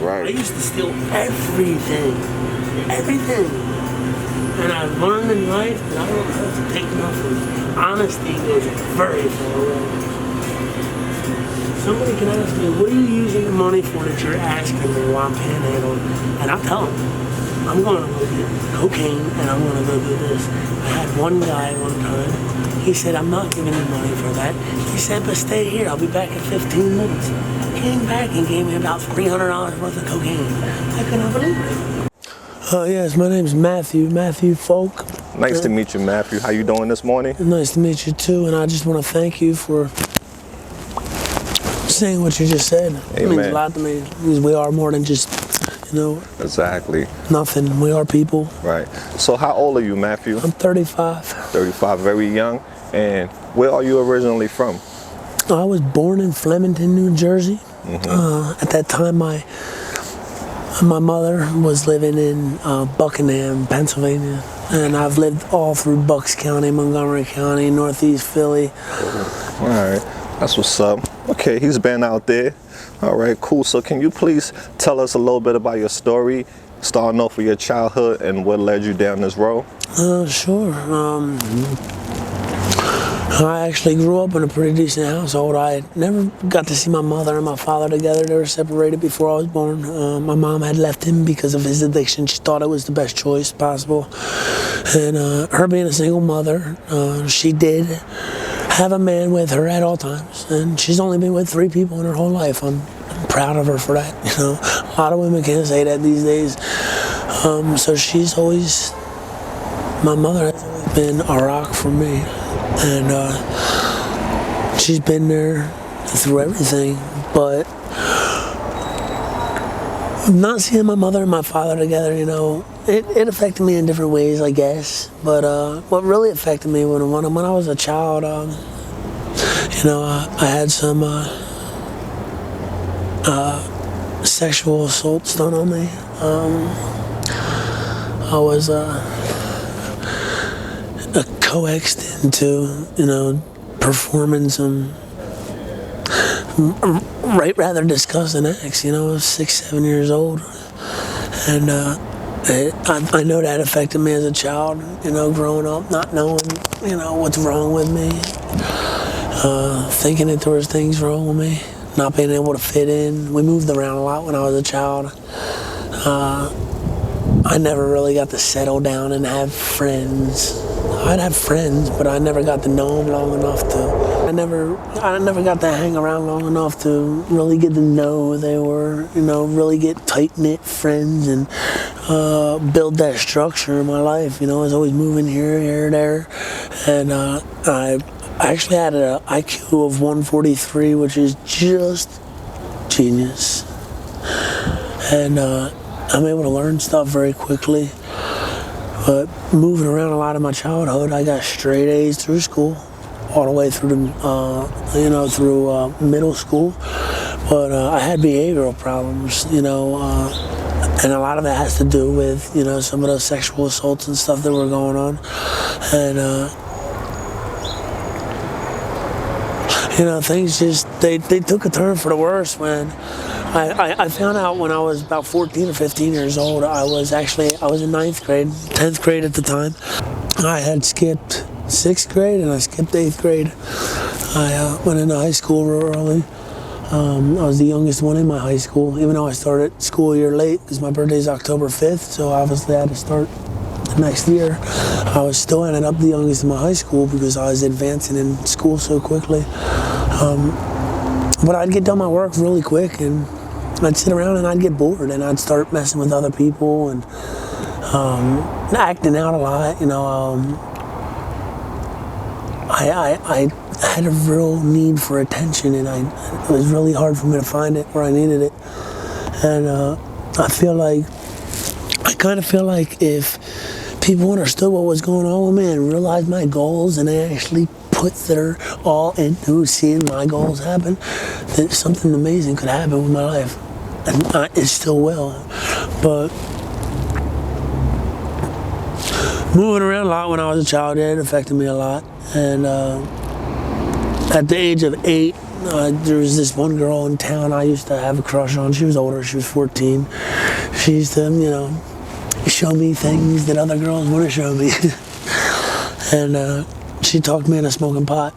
Right. I used to steal everything. Everything. And I've learned in life that I don't have to take nothing. Honesty goes very far away. Somebody can ask me, what are you using the money for that you're asking me while I'm panhandling? And I'll tell them, I'm going to go get cocaine and I'm going to go do this. I had one guy one time, he said, I'm not giving you money for that. He said, but stay here, I'll be back in 15 minutes. Came back and gave me about $300 worth of cocaine. I couldn't believe it. Yes, my name's Matthew Folk. Nice to meet you, Matthew. How you doing this morning? Nice to meet you too, and I just want to thank you for saying what you just said. Amen. It means a lot to me, because we are more than just, Exactly. nothing. We are people. Right. So how old are you, Matthew? I'm 35. 35, very young. And where are you originally from? I was born in Flemington, New Jersey. At that time, my mother was living in Buckingham, Pennsylvania. And I've lived all through Bucks County, Montgomery County, Northeast Philly. All right. That's what's up. Okay, he's been out there. All right, cool. So can you please tell us a little bit about your story, starting off with your childhood and what led you down this road? Sure. I actually grew up in a pretty decent household. I never got to see my mother and my father together. They were separated before I was born. My mom had left him because of his addiction. She thought it was the best choice possible. And her being a single mother, she did have a man with her at all times. And she's only been with 3 people in her whole life. I'm proud of her for that. A lot of women can't say that these days. So she's always, my mother has always been a rock for me. And she's been there through everything, but not seeing my mother and my father together, it affected me in different ways, I guess. But what really affected me when I was a child, I had some sexual assaults done on me. I was coaxed into, performing some rather disgusting acts. I was 6, 7 years old, and I know that affected me as a child. Growing up, not knowing, what's wrong with me, thinking that there was things wrong with me, not being able to fit in. We moved around a lot when I was a child. I never really got to settle down and have friends. I'd have friends, but I never got to know them long enough to. I never got to hang around long enough to really get to know who they were. Really get tight-knit friends and build that structure in my life. I was always moving here, there, and I actually had an IQ of 143, which is just genius. And I'm able to learn stuff very quickly. But moving around a lot in my childhood, I got straight A's through school, all the way through through middle school. But I had behavioral problems, and a lot of that has to do with, some of those sexual assaults and stuff that were going on. And things just, they took a turn for the worse when I found out when I was about 14 or 15 years old. I was in 9th grade, 10th grade at the time. I had skipped 6th grade and I skipped 8th grade. I went into high school real early. I was the youngest one in my high school, even though I started school a year late because my birthday is October 5th, so obviously I had to start the next year. I was still ended up the youngest in my high school because I was advancing in school so quickly. But I'd get done my work really quick and I'd sit around and I'd get bored and I'd start messing with other people and acting out a lot. I had a real need for attention and it was really hard for me to find it where I needed it. And I kind of feel like if people understood what was going on with me and realized my goals and they actually put their all into seeing my goals happen, that something amazing could happen with my life. And it still will. But moving around a lot when I was a child, it affected me a lot. And at the age of 8, There was this one girl in town I used to have a crush on. She was older. She was 14. She used to, show me things that other girls wouldn't show me. And she talked me into smoking pot.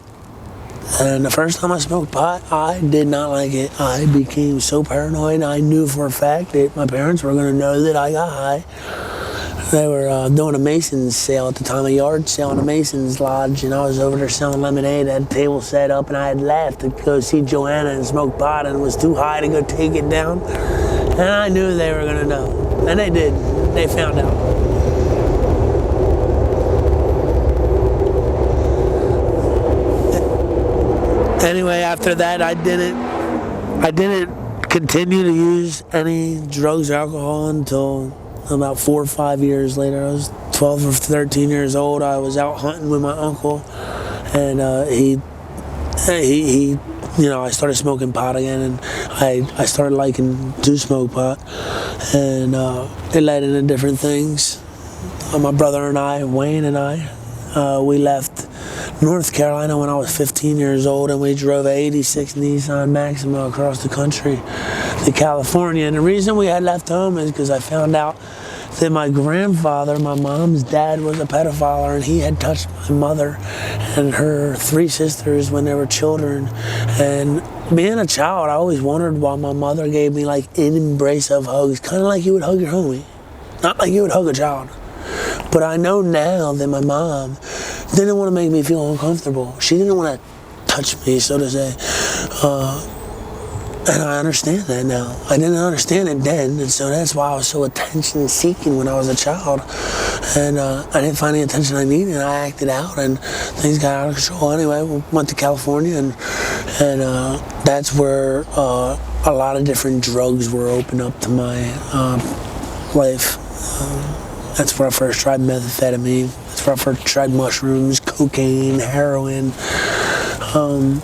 And the first time I smoked pot, I did not like it. I became so paranoid. I knew for a fact that my parents were going to know that I got high. They were doing a Mason's sale at the time, a yard sale in a Mason's lodge, and I was over there selling lemonade. I had a table set up, and I had left to go see Joanna and smoke pot, and it was too high to go take it down. And I knew they were going to know. And they did. They found out. Anyway, after that, I didn't continue to use any drugs or alcohol until about 4 or 5 years later. I was 12 or 13 years old. I was out hunting with my uncle, and I started smoking pot again, and I started liking to smoke pot, and it led into different things. My brother and I, Wayne and I, we left North Carolina when I was 15 years old, and we drove an 86 Nissan Maxima across the country to California. And the reason we had left home is because I found out that my grandfather, my mom's dad, was a pedophile, and he had touched my mother and her 3 sisters when they were children. And being a child, I always wondered why my mother gave me like an embrace of hugs, kind of like you would hug your homie, not like you would hug a child. But I know now that my mom didn't want to make me feel uncomfortable. She didn't want to touch me, so to say. And I understand that now. I didn't understand it then, and so that's why I was so attention-seeking when I was a child. And I didn't find the attention I needed, and I acted out, and things got out of control. Anyway, we went to California, and that's where a lot of different drugs were opened up to my life. That's where I first tried methamphetamine. That's where I first tried mushrooms, cocaine, heroin. And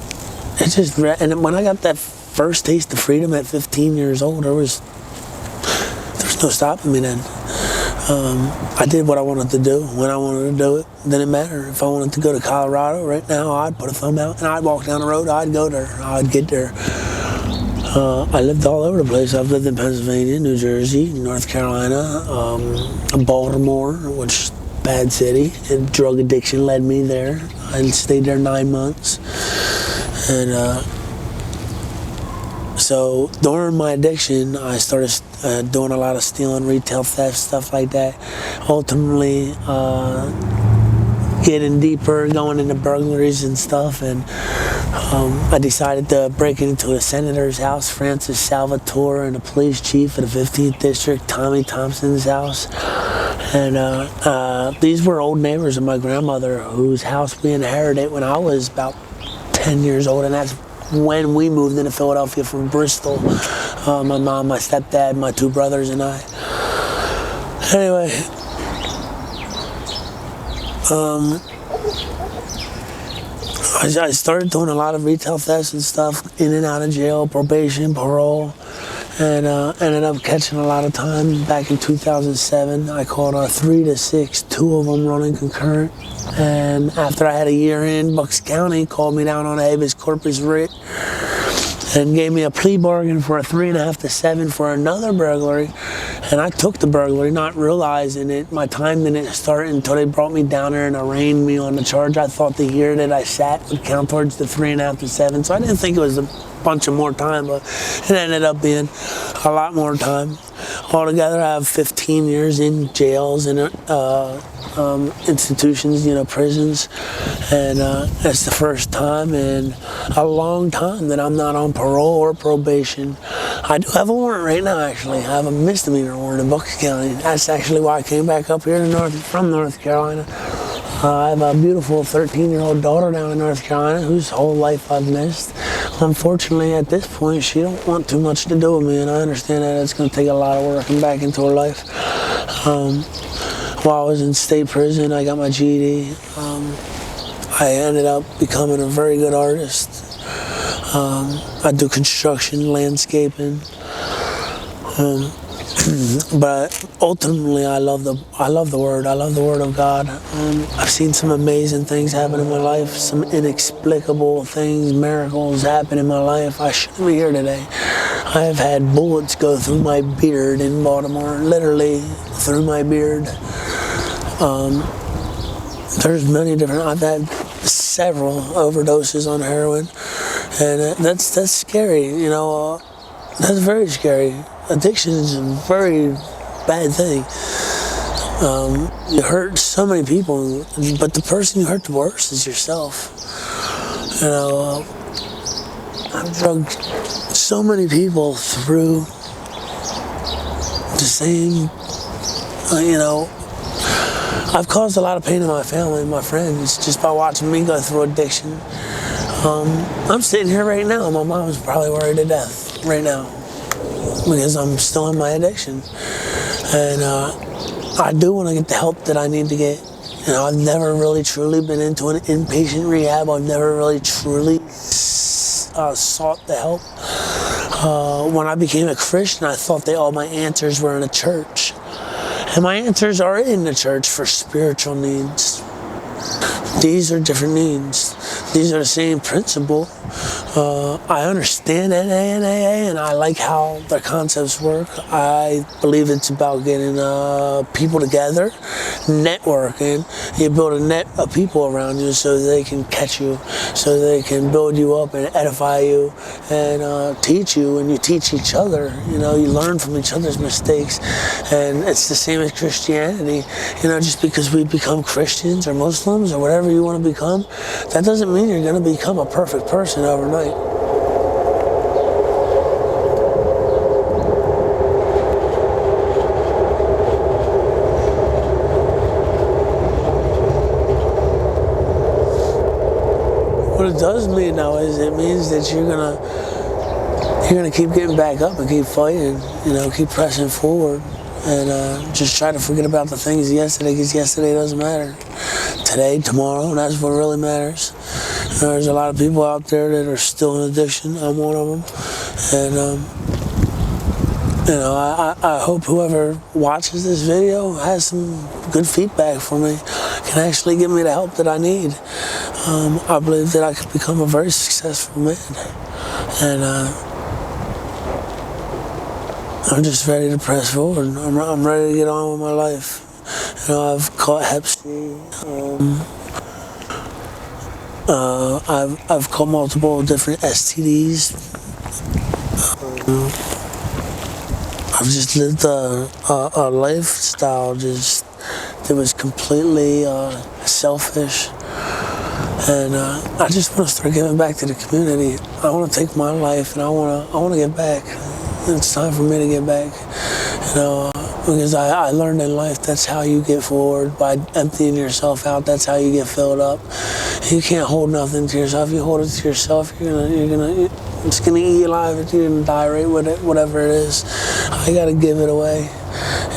when I got that first taste of freedom at 15 years old, there was no stopping me then. I did what I wanted to do when I wanted to do it. It didn't matter. If I wanted to go to Colorado right now, I'd put a thumb out and I'd walk down the road. I'd go there. I'd get there. I lived all over the place. I've lived in Pennsylvania, New Jersey, North Carolina, Baltimore, which bad city. And drug addiction led me there. I stayed there 9 months. And so during my addiction, I started doing a lot of stealing, retail theft, stuff like that. Ultimately, getting deeper, going into burglaries and stuff, and I decided to break into a senator's house, Francis Salvatore, and the police chief of the 15th District, Tommy Thompson's house. And these were old neighbors of my grandmother, whose house we inherited when I was about 10 years old, and that's when we moved into Philadelphia from Bristol. My mom, my stepdad, my 2 brothers, and I. Anyway, I started doing a lot of retail thefts and stuff, in and out of jail, probation, parole, and ended up catching a lot of time. Back in 2007, I caught 3 to 6, 2 of them running concurrent. And after I had a year in, Bucks County called me down on a habeas corpus writ and gave me a plea bargain for a 3.5 to 7 for another burglary. And I took the burglary, not realizing it. My time didn't start until they brought me down there and arraigned me on the charge. I thought the year that I sat would count towards the 3.5 to 7. So I didn't think it was a bunch of more time, but it ended up being a lot more time. Altogether, I have 15 years in jails and institutions, prisons, and that's the first time in a long time that I'm not on parole or probation. I do have a warrant right now, actually. I have a misdemeanor warrant in Bucks County. That's actually why I came back up here from North Carolina. I have a beautiful 13-year-old daughter down in North Carolina whose whole life I've missed. Unfortunately, at this point, she don't want too much to do with me, and I understand that it's going to take a lot of working back into her life. While I was in state prison, I got my GED. I ended up becoming a very good artist. I do construction, landscaping. But ultimately, I love the Word. I love the Word of God. I've seen some amazing things happen in my life, some inexplicable things, miracles happen in my life. I shouldn't be here today. I have had bullets go through my beard in Baltimore, literally through my beard. There's many different. I've had several overdoses on heroin, and that's scary. You know, that's very scary. Addiction is a very bad thing. You hurt so many people, but the person you hurt the worst is yourself. You know, I've drugged so many people through the same, you know, I've caused a lot of pain in my family and my friends just by watching me go through addiction. I'm sitting here right now. My mom's probably worried to death right now because I'm still in my addiction. And I do want to get the help that I need to get. You know, I've never really truly been into an inpatient rehab. I've never really truly sought the help. When I became a Christian, I thought that all my answers were in a church. And my answers are in the church for spiritual needs. These are different needs. These are the same principle. I understand NA and AA, and I like how their concepts work. I believe it's about getting people together, networking. You build a net of people around you so they can catch you, so they can build you up and edify you and teach you, and you teach each other. You know, you learn from each other's mistakes, and it's the same as Christianity. You know, just because we become Christians or Muslims or whatever you want to become, that doesn't mean you're going to become a perfect person overnight. What it does mean now is it means that you're gonna keep getting back up and keep fighting, you know, keep pressing forward, and just try to forget about the things of yesterday, because yesterday doesn't matter. Today, tomorrow, that's what really matters. There's a lot of people out there that are still in addiction. I'm one of them, and you know, I hope whoever watches this video has some good feedback for me, can actually give me the help that I need. I believe that I could become a very successful man, and I'm just ready to press forward. I'm ready to get on with my life. You know, I've caught Hep C. I've caught multiple different STDs. I've just lived a lifestyle that was completely selfish, and I just want to start giving back to the community. I want to take my life and I want to get back. It's time for me to get back, you know, because I learned in life that's how you get forward, by emptying yourself out. That's how you get filled up. You can't hold nothing to yourself. You hold it to yourself, it's gonna eat you alive. You're gonna die right with it, whatever it is. I gotta give it away.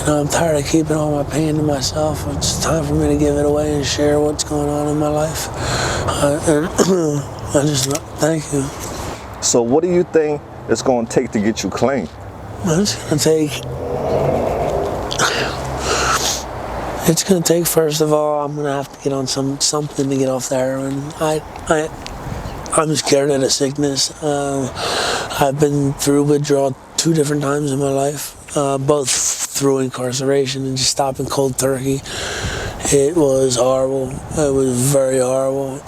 You know, I'm tired of keeping all my pain to myself. It's time for me to give it away and share what's going on in my life. And I just thank you. So what do you think it's going to take to get you clean? It's gonna take, first of all, I'm gonna have to get on something to get off the heroin. I'm scared of the sickness. I've been through withdrawal 2 different times in my life, both through incarceration and just stopping cold turkey. It was horrible. It was very horrible.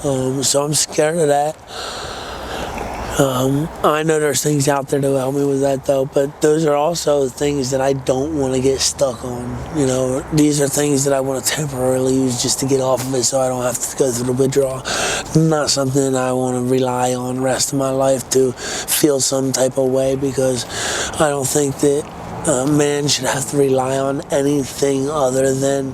So I'm scared of that. I know there's things out there to help me with that, though, but those are also things that I don't want to get stuck on. You know, these are things that I want to temporarily use just to get off of it so I don't have to go through the withdrawal. Not something I want to rely on the rest of my life to feel some type of way, because I don't think that man should have to rely on anything other than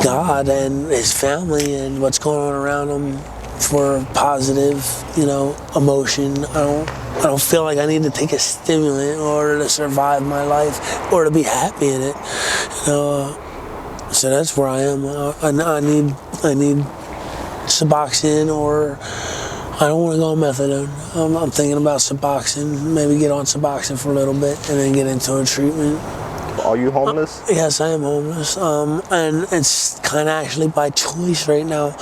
God and his family and what's going on around him for positive, you know, emotion. I don't feel like I need to take a stimulant in order to survive my life or to be happy in it. You know, so that's where I am. I need Suboxone or I don't want to go on methadone. I'm thinking about Suboxone, maybe get on Suboxone for a little bit and then get into a treatment. Are you homeless? Yes, I am homeless, and it's kind of actually by choice right now.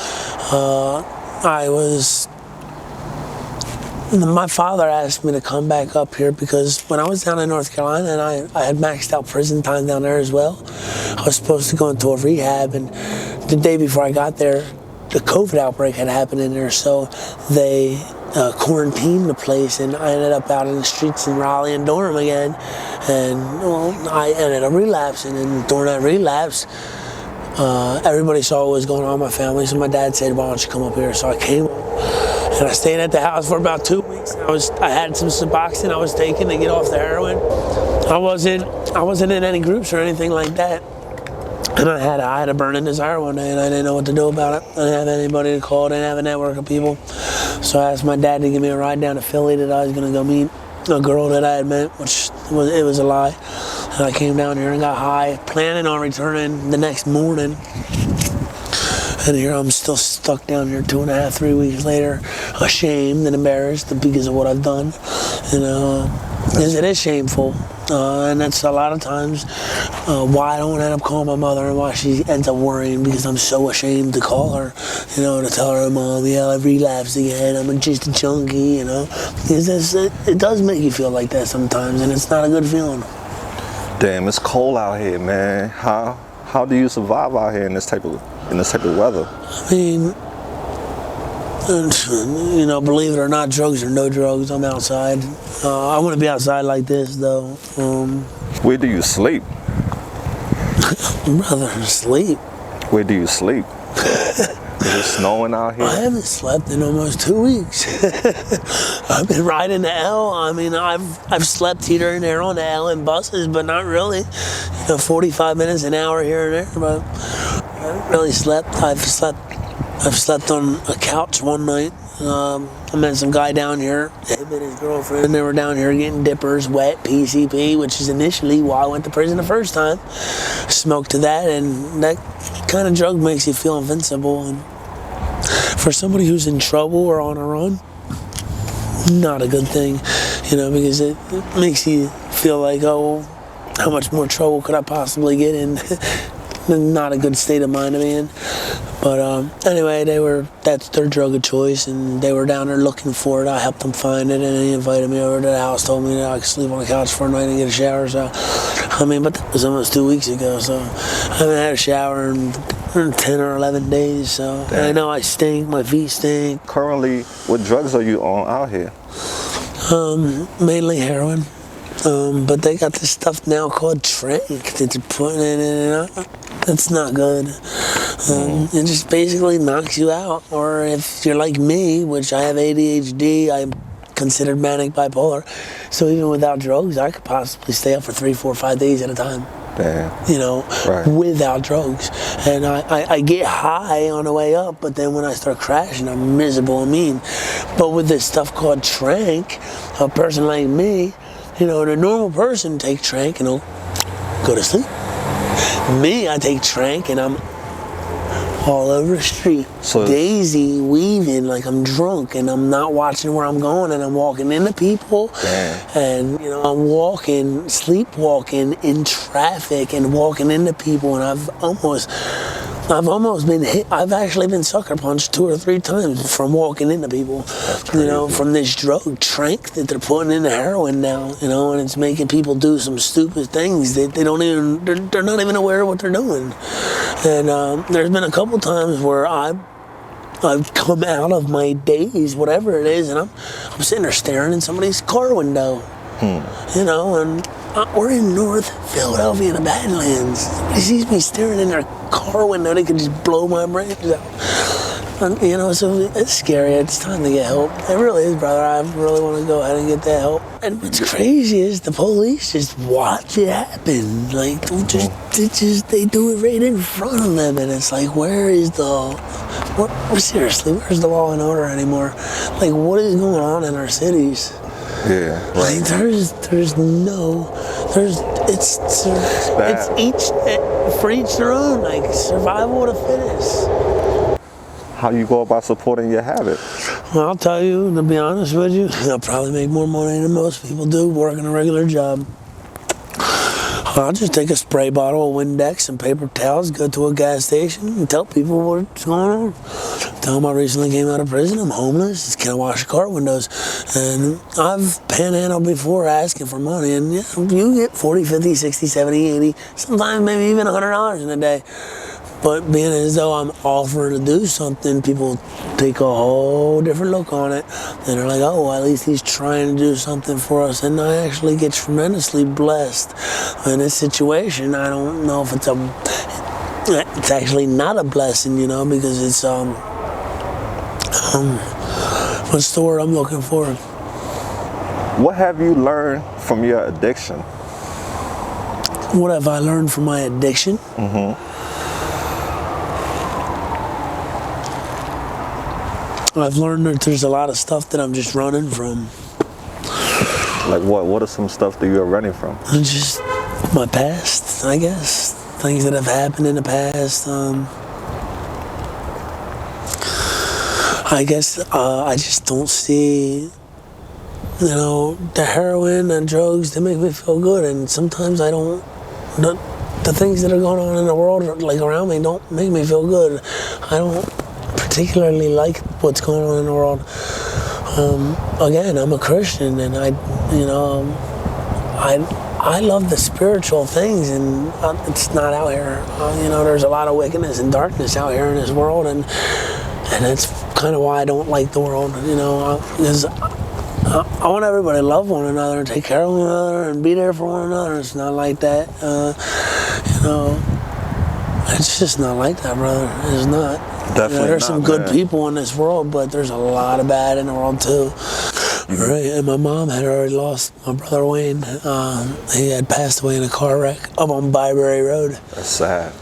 My father asked me to come back up here because when I was down in North Carolina and I had maxed out prison time down there as well, I was supposed to go into a rehab, and the day before I got there, the COVID outbreak had happened in there, so they quarantined the place, and I ended up out in the streets in Raleigh and Durham again, and I ended up relapsing, and during that relapse, everybody saw what was going on in my family, so my dad said, why don't you come up here? So I came, and I stayed at the house for about 2 weeks. I had some Suboxone I was taking to get off the heroin. I wasn't in any groups or anything like that. And I had a burning desire one day, and I didn't know what to do about it. I didn't have anybody to call, didn't have a network of people. So I asked my dad to give me a ride down to Philly that I was going to go meet a girl that I had met, which was a lie. And I came down here and got high, planning on returning the next morning. And here I'm still stuck down here 2.5, 3 weeks later, ashamed and embarrassed because of what I've done. You know, it is shameful. And that's a lot of times why I don't end up calling my mother and why she ends up worrying, because I'm so ashamed to call her, you know, to tell her, Mom, yeah, I've relapsed again, I'm just a junkie, you know. Because it does make you feel like that sometimes, and it's not a good feeling. Damn, it's cold out here, man. How do you survive out here in this type of weather? I mean, you know, believe it or not, drugs or no drugs, I'm outside. I want to be outside like this, though. Where do you sleep? Brother, sleep. Where do you sleep? Is it snowing out here? I haven't slept in almost 2 weeks. I've been riding the L. I mean, I've slept here and there on the L in buses, but not really. You know, 45 minutes, an hour here and there, but I haven't really slept. I've slept on a couch one night. I met some guy down here, him and his girlfriend. They were down here getting dippers, wet, PCP, which is initially why I went to prison the first time. Smoked to that, and that kind of drug makes you feel invincible. And for somebody who's in trouble or on a run, not a good thing, you know, because it makes you feel like, oh, how much more trouble could I possibly get in? Not a good state of mind to be in. But anyway, that's their drug of choice, and they were down there looking for it. I helped them find it, and they invited me over to the house, told me that I could sleep on the couch for a night and get a shower. So, I mean, but that was almost 2 weeks ago, so I haven't had a shower in 10 or 11 days, so and I know I stink, my feet stink. Currently, what drugs are you on out here? Mainly heroin. But they got this stuff now called Trank that they're putting in it, and that's not good. It just basically knocks you out. Or if you're like me, which I have ADHD, I'm considered manic bipolar, so even without drugs, I could possibly stay up for 3, 4, 5 days at a time. Damn. You know, right. Without drugs. And I get high on the way up, but then when I start crashing, I'm miserable and mean. But with this stuff called Trank, a person like me, you know, the normal person take Trank and they'll go to sleep. Me, I take Trank and I'm all over the street, so daisy weaving like I'm drunk, and I'm not watching where I'm going, and I'm walking into people. Damn. And you know, I'm sleepwalking in traffic and walking into people, and I've almost been hit. I've actually been sucker punched 2 or 3 times from walking into people. You know, from this drug Trank that they're putting in the heroin now. You know, and it's making people do some stupid things that they're not even aware of what they're doing. And there's been a couple times where I've come out of my daze, whatever it is, and I'm sitting there staring in somebody's car window. You know, and we're in North Philadelphia in the Badlands. Somebody sees me staring in their car window, they could just blow my brains out. And, you know, so it's scary. It's time to get help. It really is, brother. I really want to go ahead and get that help. And what's crazy is the police just watch it happen. Like, they do it right in front of them, and it's like, seriously, where's the law and order anymore? Like, what is going on in our cities? Yeah, right. Like, it's for each their own, like survival of the fittest. How you go about supporting your habit? Well, I'll tell you, to be honest with you, I'll probably make more money than most people do working a regular job. I'll just take a spray bottle of Windex and paper towels, go to a gas station and tell people what's going on. Tell them I recently came out of prison, I'm homeless, can I wash car windows? And I've panhandled before asking for money, and yeah, you get 40, 50, 60, 70, 80, sometimes maybe even $100 in a day. But being as though I'm offering to do something, people take a whole different look on it. And they're like, oh, well, at least he's trying to do something for us. And I actually get tremendously blessed in this situation. I don't know if it's actually not a blessing, you know, because it's, what's the word I'm looking for? What have you learned from your addiction? What have I learned from my addiction? I've learned that there's a lot of stuff that I'm just running from. Like what? What are some stuff that you're running from? Just my past, I guess. Things that have happened in the past. I guess I just don't see, you know, the heroin and drugs that make me feel good. And sometimes I don't, the things that are going on in the world, like around me, don't make me feel good. I don't particularly like what's going on in the world. Again, I'm a Christian, and I love the spiritual things, and it's not out here. You know, there's a lot of wickedness and darkness out here in this world, and that's kind of why I don't like the world. You know, because I want everybody to love one another and take care of one another and be there for one another. It's not like that. You know, it's just not like that, brother. It's not. Definitely, you know, there's some good people in this world, but there's a lot of bad in the world too. Right, and my mom had already lost my brother Wayne. He had passed away in a car wreck up on Byberry Road. That's sad.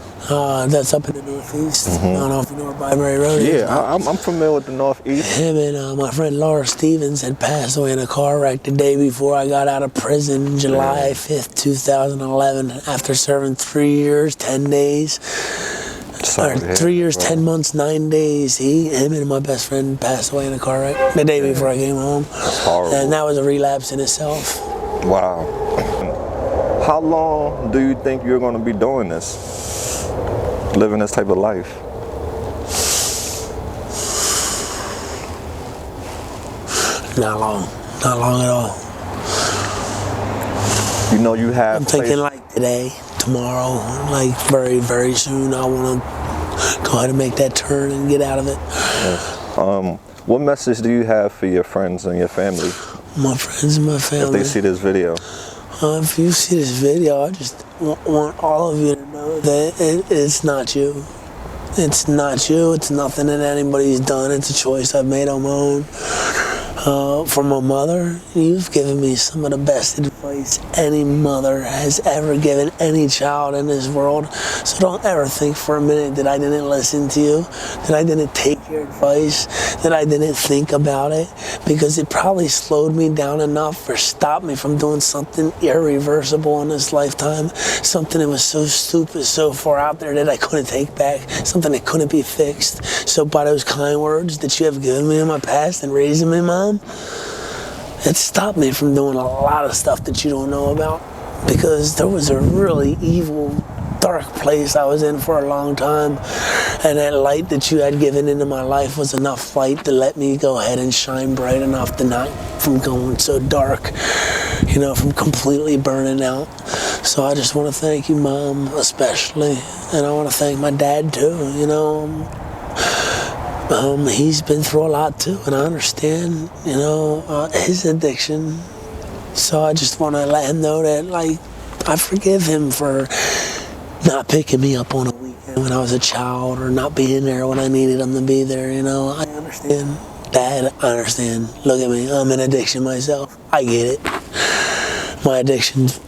That's up in the Northeast. I don't know if you know where Byberry Road is. Yeah, I'm familiar with the Northeast. Him and my friend Laura Stevens had passed away in a car wreck the day before I got out of prison, July 5th, 2011, after serving 3 years, 10 days. Sorry, 3 years, 10 months, 9 days. Him and my best friend passed away in a car wreck the day before I came home. That's horrible. And that was a relapse in itself. Wow. How long do you think you're going to be doing this? Living this type of life? Not long. Not long at all. You know, you have... I'm thinking like today, tomorrow, like very, very soon. I want to go ahead and make that turn and get out of it. Yes. What message do you have for your friends and your family? My friends and my family. If they see this video. If you see this video, I just want all of you to know that it's not you. It's not you. It's nothing that anybody's done. It's a choice I've made on my own. For my mother, you've given me some of the best advice any mother has ever given any child in this world. So don't ever think for a minute that I didn't listen to you, that I didn't take your advice, that I didn't think about it, because it probably slowed me down enough or stopped me from doing something irreversible in this lifetime, something that was so stupid, so far out there that I couldn't take back, something that couldn't be fixed. So by those kind words that you have given me in my past and raising me, Mom, it stopped me from doing a lot of stuff that you don't know about, because there was a really evil, dark place I was in for a long time, and that light that you had given into my life was enough light to let me go ahead and shine bright enough to not from going so dark, you know, from completely burning out. So I just want to thank you, Mom, especially, and I want to thank my dad too, you know. He's been through a lot too, and I understand, you know, his addiction. So I just want to let him know that, like, I forgive him for not picking me up on a weekend when I was a child, or not being there when I needed him to be there, you know. I understand. Dad, I understand. Look at me, I'm in addiction myself. I get it. My addiction's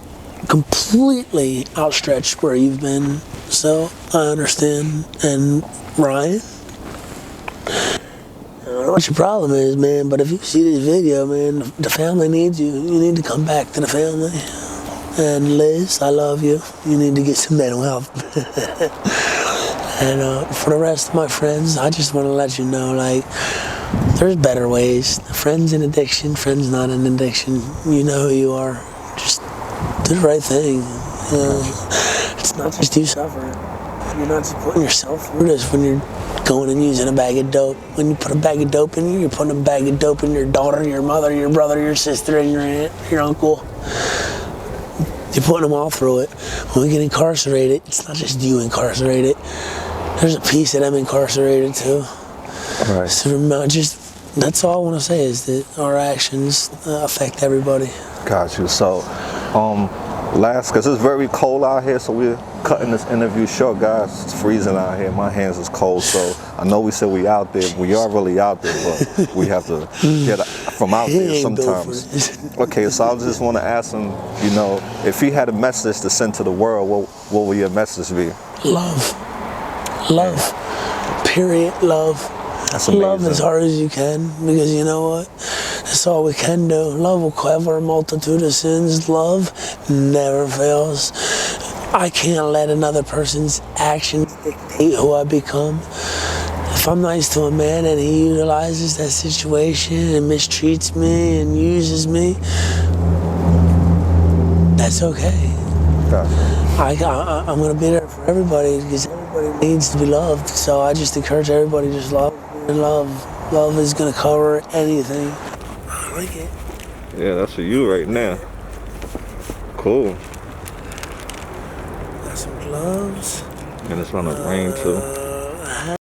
completely outstretched where you've been, so I understand. And Ryan, I don't know what your problem is, man, but if you see this video, man, the family needs you. You need to come back to the family. And Liz, I love you. You need to get some mental health. And for the rest of my friends, I just want to let you know, like, There's better ways. Friends an addiction, friends not an addiction. You know who you are. Just do the right thing. It's not just you suffering. You're not just putting yourself through this when you're going and using a bag of dope. When you put a bag of dope in you, you're putting a bag of dope in your daughter, your mother, your brother, your sister, and your aunt, your uncle. You're putting them all through it. When we get incarcerated, it's not just you incarcerated. There's a piece of them incarcerated too. Right. So that's all I want to say is that our actions affect everybody. Got you. So, last, because it's very cold out here, so we're cutting this interview short, guys. It's freezing out here. My hands is cold, so I know we said we out there. We are really out there, but we have to get from out there sometimes. Okay, so I just want to ask him, you know, if he had a message to send to the world, what would your message be? Love. Love. Period. Love. That's amazing. Love as hard as you can, because you know what? That's all we can do. Love will cover a multitude of sins. Love never fails. I can't let another person's actions dictate who I become. If I'm nice to a man and he utilizes that situation and mistreats me and uses me, that's okay. I'm going to be there for everybody because everybody needs to be loved. So I just encourage everybody to just love and love. Love is going to cover anything. I like it. Yeah, that's for you right now. Cool. Got some gloves. And it's gonna rain too.